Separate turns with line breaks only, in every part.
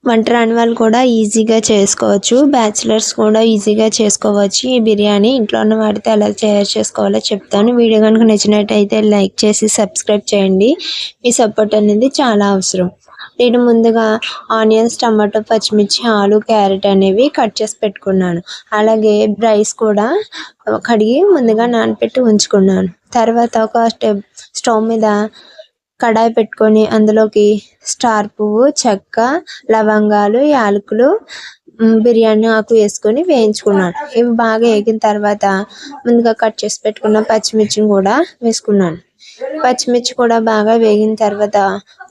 వంట రాని వాళ్ళు కూడా ఈజీగా చేసుకోవచ్చు, బ్యాచిలర్స్ కూడా ఈజీగా చేసుకోవచ్చు. ఈ బిర్యానీ ఇంట్లో ఉన్న వాటితో ఎలా తయారు చేసుకోవాలో చెప్తాను. వీడియో కనుక నచ్చినట్టయితే లైక్ చేసి సబ్స్క్రైబ్ చేయండి. మీ సపోర్ట్ అనేది చాలా అవసరం. నేను ముందుగా ఆనియన్స్, టమాటో, పచ్చిమిర్చి, ఆలు, క్యారెట్ అనేవి కట్ చేసి పెట్టుకున్నాను. అలాగే రైస్ కూడా కడిగి ముందుగా నానబెట్టి ఉంచుకున్నాను. తర్వాత ఒక స్టవ్ మీద కడాయి పెట్టుకొని అందులోకి స్టార్ పువ్వు, చెక్క, లవంగాలు, యాలకులు, బిర్యానీ ఆకు వేసుకొని వేయించుకున్నాను. ఇవి బాగా వేగిన తర్వాత ముందుగా కట్ చేసి పెట్టుకున్న పచ్చిమిర్చిని కూడా వేసుకున్నాను. పచ్చిమిర్చి కూడా బాగా వేగిన తర్వాత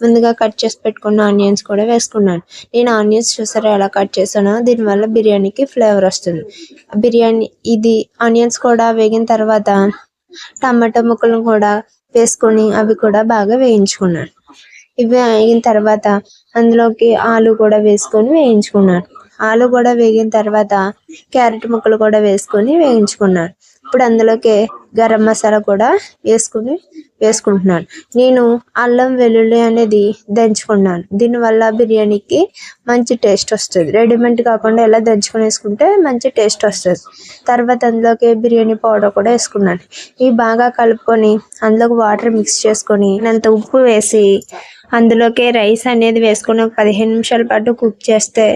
ముందుగా కట్ చేసి పెట్టుకున్న ఆనియన్స్ కూడా వేసుకున్నాను. నేను ఆనియన్స్ చూసారా ఎలా కట్ చేశానో, దీనివల్ల బిర్యానీకి ఫ్లేవర్ వస్తుంది. ఇది ఆనియన్స్ కూడా వేగిన తర్వాత టమాటా ముక్కలను కూడా వేసుకొని అవి కూడా బాగా వేయించుకున్నాను. ఇవి అయిన తర్వాత అందులోకి ఆలు కూడా వేసుకొని వేయించుకున్నాను. ఆలు కూడా వేగిన తర్వాత క్యారెట్ ముక్కలు కూడా వేసుకొని వేయించుకున్నాను. ఇప్పుడు అందులోకి గరం మసాలా కూడా వేసుకుంటున్నాను. నేను అల్లం వెల్లుల్లి అనేది దంచుకున్నాను. దీనివల్ల బిర్యానీకి మంచి టేస్ట్ వస్తుంది. రెడీమేడ్ కాకుండా ఇలా దంచుకొని వేసుకుంటే మంచి టేస్ట్ వస్తుంది. తర్వాత అందులోకి బిర్యానీ పౌడర్ కూడా వేసుకున్నాను. ఇవి బాగా కలుపుకొని అందులోకి వాటర్ మిక్స్ చేసుకొని అంత ఉప్పు వేసి అందులోకి రైస్ అనేది వేసుకొని ఒక 15 నిమిషాల పాటు కుక్ చేస్తే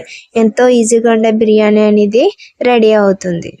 ఎంతో ఈజీగా ఉండే బిర్యానీ అనేది రెడీ అవుతుంది.